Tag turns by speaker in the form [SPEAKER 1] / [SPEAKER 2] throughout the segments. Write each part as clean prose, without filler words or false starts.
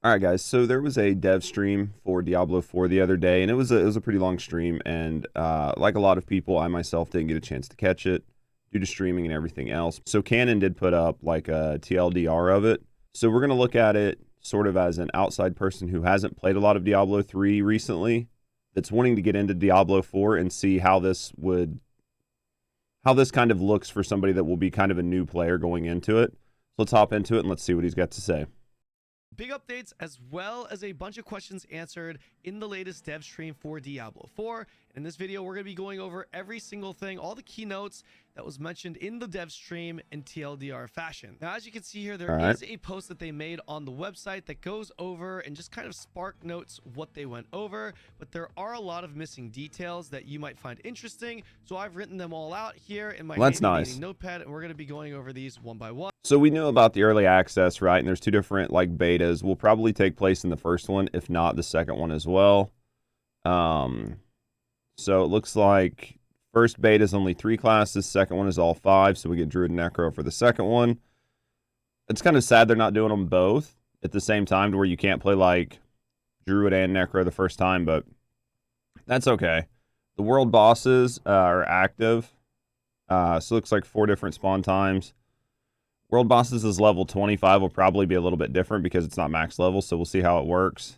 [SPEAKER 1] All right, guys. So there was a dev stream for Diablo 4 the other day, and it was a pretty long stream. And like a lot of people, I myself didn't get a chance to catch it due to streaming and everything else. So Canon did put up like a TLDR of it. So we're gonna look at it sort of as an outside person who hasn't played a lot of Diablo 3 recently, that's wanting to get into Diablo 4 and see how this kind of looks for somebody that will be kind of a new player going into it. So let's hop into it and let's see what he's got to say.
[SPEAKER 2] Big updates as well as a bunch of questions answered in the latest dev stream for Diablo 4. In this video, we're going to be going over every single thing, all the keynotes that was mentioned in the dev stream in TLDR fashion. Now, as you can see here, there is a post that they made on the website that goes over and just kind of spark notes what they went over, but there are a lot of missing details that you might find interesting. So I've written them all out here in my notepad, and we're going to be going over these one by one.
[SPEAKER 1] So we knew about the early access, right? And there's two different like betas. Will probably take place in the first one, if not the second one as well. So it looks like first beta is only 3 classes, second one is all 5. So we get Druid and Necro for the second one. It's kind of sad they're not doing them both at the same time, to where you can't play like Druid and Necro the first time, but that's okay. The world bosses are active. So it looks like 4 different spawn times. World bosses is level 25, will probably be a little bit different because it's not max level, so we'll see how it works.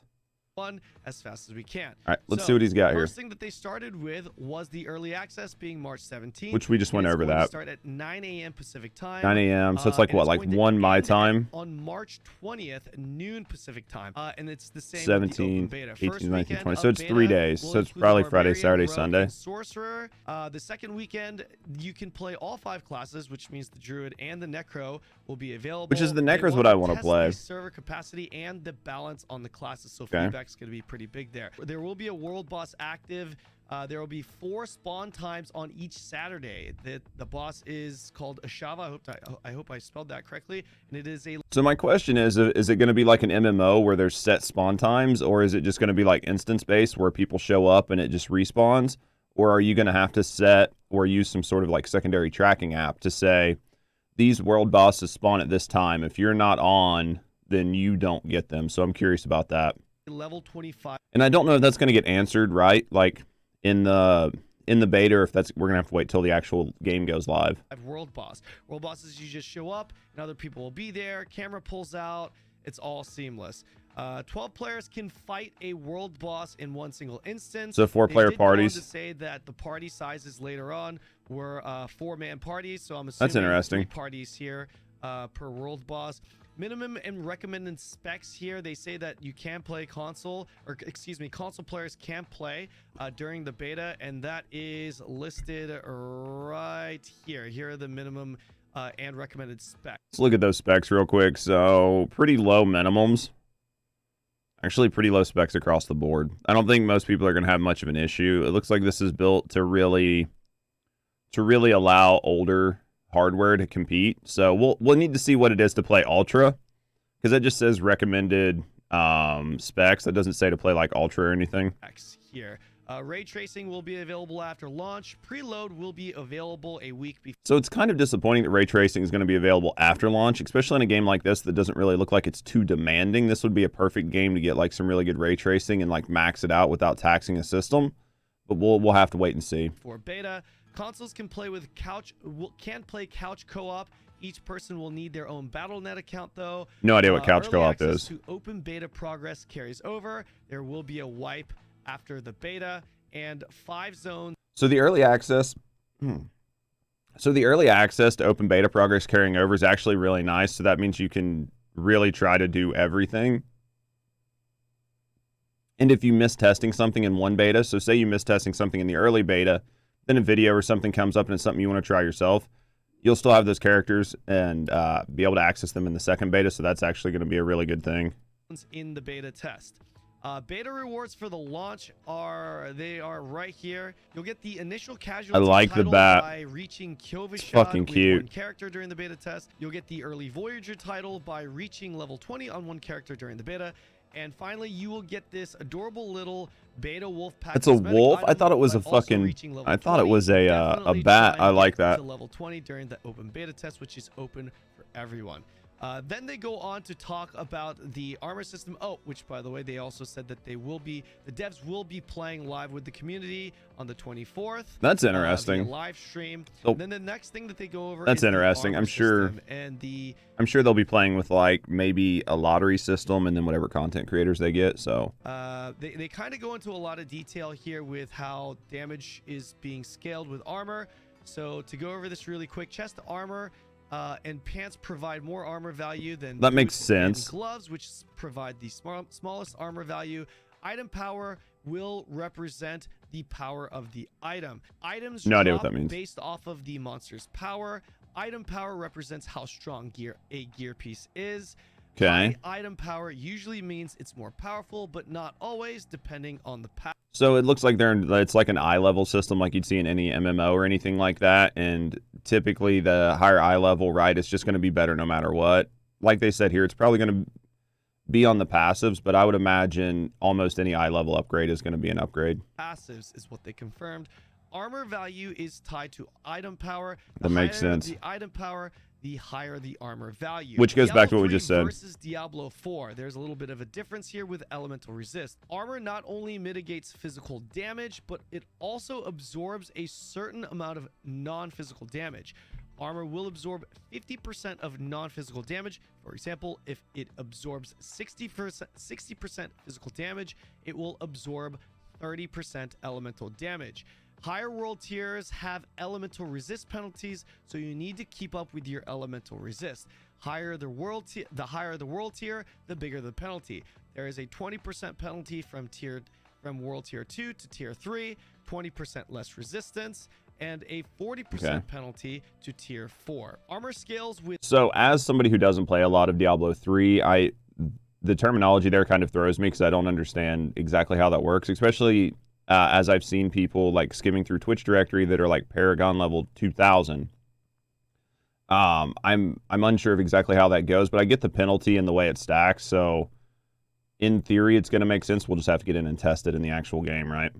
[SPEAKER 2] As fast as we can.
[SPEAKER 1] All right, let's see what he's got here.
[SPEAKER 2] First thing that they started with was the early access being March 17th,
[SPEAKER 1] which we just went over that.
[SPEAKER 2] Start at 9 a.m. Pacific time.
[SPEAKER 1] 9 a.m. So it's like what, like 1 my time?
[SPEAKER 2] On March 20th, noon Pacific time. And it's the same
[SPEAKER 1] 17,
[SPEAKER 2] beta.
[SPEAKER 1] 18, 19, 20. So it's 3 days. So it's probably Friday, Saturday, Sunday.
[SPEAKER 2] Sorcerer. The second weekend, you can play all 5 classes, which means the Druid and the Necro will be available.
[SPEAKER 1] Which is the Necro is what I want to play.
[SPEAKER 2] The server capacity and the balance on the classes. So feedback's going to be pretty big there. There will be a world boss active. There will be 4 spawn times on each Saturday. The boss is called Ashava. I hope I spelled that correctly. And it is a...
[SPEAKER 1] So my question is it going to be like an MMO where there's set spawn times, or is it just going to be like instance-based where people show up and it just respawns? Or are you going to have to set or use some sort of like secondary tracking app to say, these world bosses spawn at this time. If you're not on, then you don't get them. So I'm curious about that.
[SPEAKER 2] Level 25.
[SPEAKER 1] And I don't know if that's going to get answered, right? Like in the beta, or if we're going to have to wait till the actual game goes live.
[SPEAKER 2] World bosses, you just show up and other people will be there. Camera pulls out. It's all seamless. 12 players can fight a world boss in one single instance.
[SPEAKER 1] So 4-player parties.
[SPEAKER 2] To say that the party sizes later on were 4-man parties. So I'm assuming
[SPEAKER 1] that's interesting.
[SPEAKER 2] 3 parties here per world boss. Minimum and recommended specs here. They say that you can play console, or excuse me, console players can play during the beta, and that is listed right here. Here are the minimum and recommended specs.
[SPEAKER 1] Let's look at those specs real quick. So pretty low minimums. Actually, pretty low specs across the board. I don't think most people are going to have much of an issue. It looks like this is built to really allow older hardware to compete. So we'll need to see what it is to play Ultra, because that just says recommended specs. That doesn't say to play like Ultra or anything.
[SPEAKER 2] Here. Ray tracing will be available after launch. Preload will be available a week before.
[SPEAKER 1] So it's kind of disappointing that ray tracing is going to be available after launch, especially in a game like this that doesn't really look like it's too demanding. This would be a perfect game to get like some really good ray tracing and like max it out without taxing a system. But we'll have to wait and see.
[SPEAKER 2] For beta, consoles can play couch co-op. Each person will need their own Battle.net account, though.
[SPEAKER 1] No idea what couch co-op is.
[SPEAKER 2] To open beta progress carries over. There will be a wipe after the beta, and 5 zones.
[SPEAKER 1] So the early access to open beta progress carrying over is actually really nice. So that means you can really try to do everything. And if you miss testing something in one beta, so say you miss testing something in the early beta, then a video or something comes up and it's something you want to try yourself, you'll still have those characters and be able to access them in the second beta. So that's actually going to be a really good thing.
[SPEAKER 2] In the beta test. Beta rewards for the launch are right here. You'll get the initial casualty title by reaching Kyovish
[SPEAKER 1] fucking cute
[SPEAKER 2] character during the beta test. You'll get the early Voyager title by reaching level 20 on one character during the beta. And finally, you will get this adorable little beta wolf pack.
[SPEAKER 1] It's a wolf? I thought it was a fucking... I thought it was a bat. I like that.
[SPEAKER 2] To level 20 during the open beta test, which is open for everyone. Then they go on to talk about the armor system. Oh, which by the way, they also said that the devs will be playing live with the community on the 24th.
[SPEAKER 1] That's interesting.
[SPEAKER 2] Via live stream.
[SPEAKER 1] Oh,
[SPEAKER 2] then the next thing that they go over.
[SPEAKER 1] That's
[SPEAKER 2] is
[SPEAKER 1] interesting.
[SPEAKER 2] the
[SPEAKER 1] I'm sure.
[SPEAKER 2] And
[SPEAKER 1] I'm sure they'll be playing with like maybe a lottery system and then whatever content creators they get. So
[SPEAKER 2] they kind of go into a lot of detail here with how damage is being scaled with armor. So to go over this really quick, chest armor and pants provide more armor value than
[SPEAKER 1] that makes sense.
[SPEAKER 2] Gloves, which provide the smallest armor value. Item power will represent the power of the item. Items
[SPEAKER 1] no idea what that means.
[SPEAKER 2] Based off of the monster's power. Item power represents how strong a gear piece is.
[SPEAKER 1] Okay.
[SPEAKER 2] High item power usually means it's more powerful, but not always, depending on the pack.
[SPEAKER 1] So it looks like it's like an eye level system like you'd see in any MMO or anything like that. And typically the higher eye level, right, it's just going to be better no matter what. Like they said here, it's probably going to be on the passives, but I would imagine almost any eye level upgrade is going to be an upgrade.
[SPEAKER 2] Passives is what they confirmed. Armor value is tied to item power.
[SPEAKER 1] That makes sense.
[SPEAKER 2] The item power, the higher the armor value.
[SPEAKER 1] Which goes back to what we just said.
[SPEAKER 2] Versus Diablo 4, there's a little bit of a difference here with elemental resist. Armor not only mitigates physical damage, but it also absorbs a certain amount of non-physical damage. Armor will absorb 50% of non-physical damage. For example, if it absorbs 60% physical damage, it will absorb 30% elemental damage. Higher world tiers have elemental resist penalties, so you need to keep up with your elemental resist. The higher the world tier, the bigger the penalty. There is a 20% penalty from world tier 2 to tier 3, 20% less resistance, and a 40% penalty to tier 4. Armor scales with...
[SPEAKER 1] So as somebody who doesn't play a lot of Diablo 3, the terminology there kind of throws me because I don't understand exactly how that works, especially as I've seen people like skimming through Twitch directory that are like Paragon level 2000. I'm unsure of exactly how that goes, but I get the penalty and the way it stacks. So in theory, it's going to make sense. We'll just have to get in and test it in the actual game, right?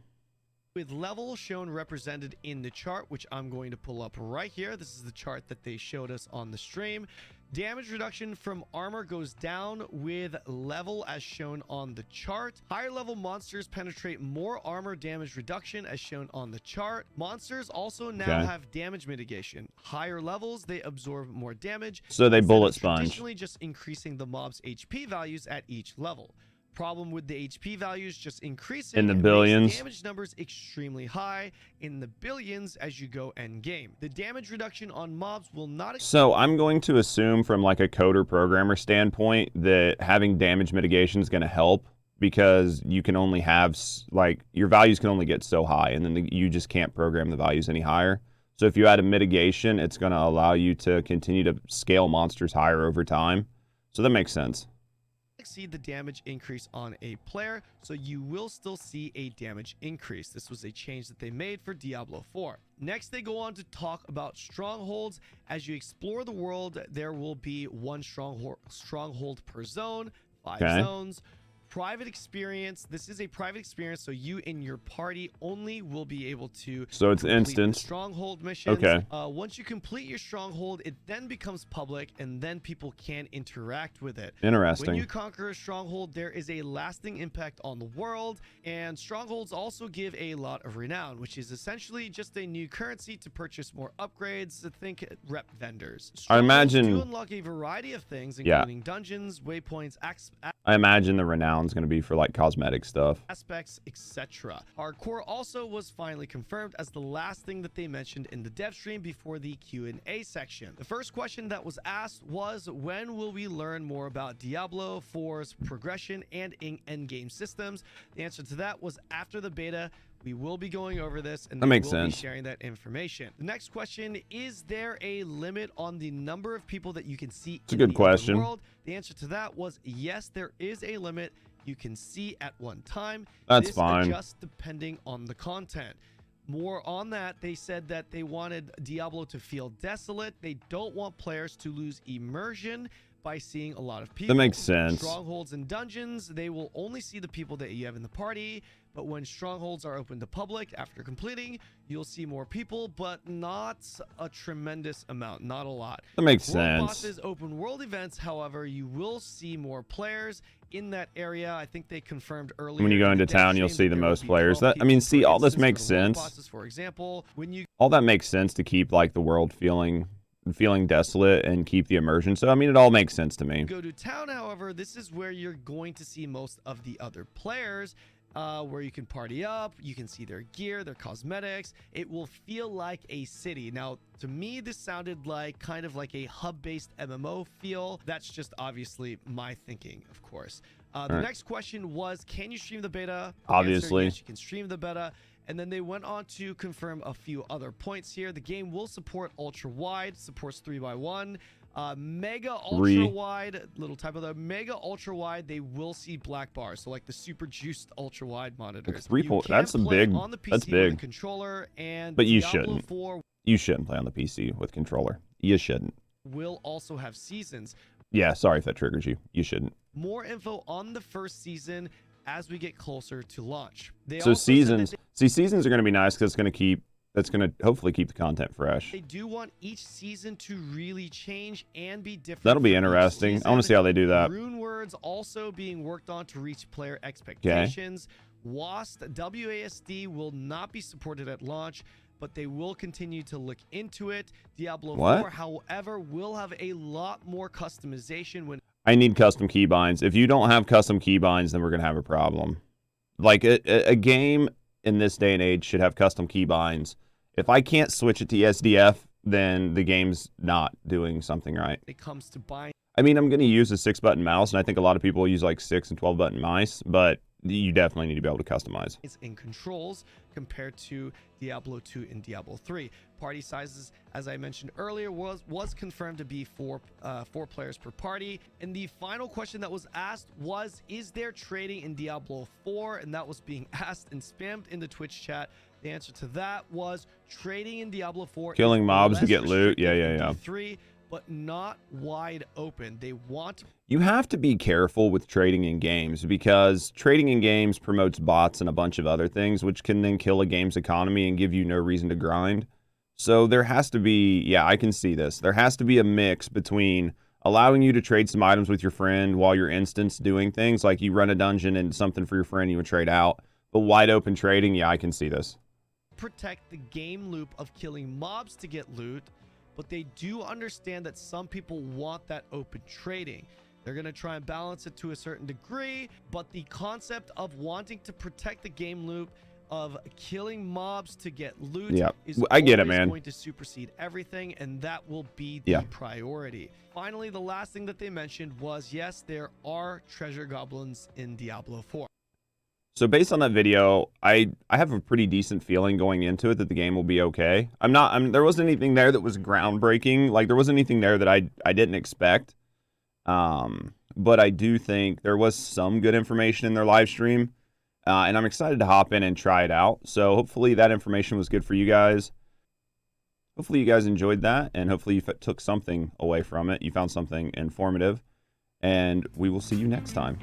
[SPEAKER 2] With level shown represented in the chart, which I'm going to pull up right here. This is the chart that they showed us on the stream. Damage reduction from armor goes down with level as shown on the chart. Higher level monsters penetrate more armor damage reduction as shown on the chart. Monsters also now have damage mitigation. Higher levels, they absorb more damage.
[SPEAKER 1] So they bullet sponge.
[SPEAKER 2] Traditionally just increasing the mob's HP values at each level. Problem with the HP values just increasing
[SPEAKER 1] in the billions.
[SPEAKER 2] Damage numbers extremely high in the billions as you go end game. The damage reduction on mobs will not.
[SPEAKER 1] So I'm going to assume from like a coder programmer standpoint that having damage mitigation is going to help because you can only have like your values can only get so high and then you just can't program the values any higher. So if you add a mitigation, it's going to allow you to continue to scale monsters higher over time. So that makes sense.
[SPEAKER 2] Exceed the damage increase on a player, so you will still see a damage increase. This was a change that they made for Diablo 4. Next, they go on to talk about strongholds. As you explore the world, there will be one stronghold per zone, 5 zones. Private experience. This is a private experience, so you and your party only will be able to.
[SPEAKER 1] So it's instant
[SPEAKER 2] stronghold missions.
[SPEAKER 1] Okay.
[SPEAKER 2] Once you complete your stronghold, it then becomes public, and then people can interact with it.
[SPEAKER 1] Interesting.
[SPEAKER 2] When you conquer a stronghold, there is a lasting impact on the world, and strongholds also give a lot of renown, which is essentially just a new currency to purchase more upgrades. Think rep vendors.
[SPEAKER 1] I imagine
[SPEAKER 2] to unlock a variety of things, including dungeons, waypoints,
[SPEAKER 1] I imagine the renown is going to be for like cosmetic stuff,
[SPEAKER 2] aspects, etc. Hardcore also was finally confirmed as the last thing that they mentioned in the dev stream before the Q&A section. The first question that was asked was, when will we learn more about Diablo 4's progression and end-game systems? The answer to that was after the beta. We will be going over this, and
[SPEAKER 1] that makes
[SPEAKER 2] we'll
[SPEAKER 1] sense.
[SPEAKER 2] Be sharing that information. The next question, is there a limit on the number of people that you can see
[SPEAKER 1] it's a good question.
[SPEAKER 2] World? The answer to that was yes, there is a limit you can see at one time.
[SPEAKER 1] That's fine.
[SPEAKER 2] Just depending on the content. More on that, they said that they wanted Diablo to feel desolate. They don't want players to lose immersion by seeing a lot of people.
[SPEAKER 1] That makes sense.
[SPEAKER 2] Strongholds and dungeons, they will only see the people that you have in the party, but when strongholds are open to public after completing, you'll see more people, but not a tremendous amount, not a lot.
[SPEAKER 1] That makes
[SPEAKER 2] World
[SPEAKER 1] sense.
[SPEAKER 2] bosses, open world events, however, you will see more players in that area. I think they confirmed earlier.
[SPEAKER 1] When you go into town, you'll see the most players. That, I mean, see, all this makes sense.
[SPEAKER 2] Bosses, for example,
[SPEAKER 1] all that makes sense to keep like the world feeling desolate and keep the immersion. So I mean, it all makes sense to me.
[SPEAKER 2] Go to town, however, this is where you're going to see most of the other players, where you can party up, you can see their gear, their cosmetics. It will feel like a city. Now, to me, this sounded like kind of like a hub-based MMO feel. That's just obviously my thinking, of course. The next question was, can you stream the beta?
[SPEAKER 1] Obviously.
[SPEAKER 2] Yes, you can stream the beta. And then they went on to confirm a few other points here. The game will support ultra wide, supports 3x1, mega ultra wide, little type of the mega ultra wide. They will see black bars, so like the super juiced ultra wide monitors.
[SPEAKER 1] That's a big.
[SPEAKER 2] On the PC
[SPEAKER 1] that's big.
[SPEAKER 2] With a controller, and
[SPEAKER 1] but you
[SPEAKER 2] Diablo
[SPEAKER 1] shouldn't.
[SPEAKER 2] 4
[SPEAKER 1] you shouldn't play on the PC with controller. You shouldn't.
[SPEAKER 2] Will also have seasons.
[SPEAKER 1] Yeah, sorry if that triggers you. You shouldn't.
[SPEAKER 2] More info on the first season as we get closer to launch.
[SPEAKER 1] So seasons, seasons are going to be nice because that's going to hopefully keep the content fresh.
[SPEAKER 2] They do want each season to really change and be different.
[SPEAKER 1] That'll be interesting. I want to see how they do that.
[SPEAKER 2] Rune words also being worked on to reach player expectations. WASD will not be supported at launch, but they will continue to look into it. Diablo 4, however, will have a lot more customization when
[SPEAKER 1] I need custom keybinds. If you don't have custom keybinds, then we're going to have a problem. Like, a game in this day and age should have custom keybinds. If I can't switch it to SDF, then the game's not doing something right.
[SPEAKER 2] It comes to buying.
[SPEAKER 1] I mean, I'm going to use a 6-button mouse, and I think a lot of people use like 6 and 12-button mice, but you definitely need to be able to customize.
[SPEAKER 2] It's in controls compared to Diablo 2 and Diablo 3. Party sizes, as I mentioned earlier, was confirmed to be four players per party. And the final question that was asked was, is there trading in Diablo 4? And that was being asked and spammed in the Twitch chat. The answer to that was trading in Diablo 4.
[SPEAKER 1] Killing mobs to get loot. Yeah.
[SPEAKER 2] 3, but not wide open. They want.
[SPEAKER 1] You have to be careful with trading in games because trading in games promotes bots and a bunch of other things, which can then kill a game's economy and give you no reason to grind. So there has to be, yeah, I can see this. There has to be a mix between allowing you to trade some items with your friend while you're instance doing things, like you run a dungeon and something for your friend, you would trade out. But wide open trading, yeah, I can see this.
[SPEAKER 2] Protect the game loop of killing mobs to get loot, but they do understand that some people want that open trading. They're going to try and balance it to a certain degree, but the concept of wanting to protect the game loop of killing mobs to get loot is
[SPEAKER 1] I get it, man.
[SPEAKER 2] Going to supersede everything, and that will be the priority. Finally, the last thing that they mentioned was, yes, there are treasure goblins in Diablo 4.
[SPEAKER 1] So based on that video, I have a pretty decent feeling going into it that the game will be okay. There wasn't anything there that was groundbreaking. Like, there wasn't anything there that I didn't expect. But I do think there was some good information in their live stream. And I'm excited to hop in and try it out. So hopefully that information was good for you guys. Hopefully you guys enjoyed that. And hopefully you took something away from it. You found something informative. And we will see you next time.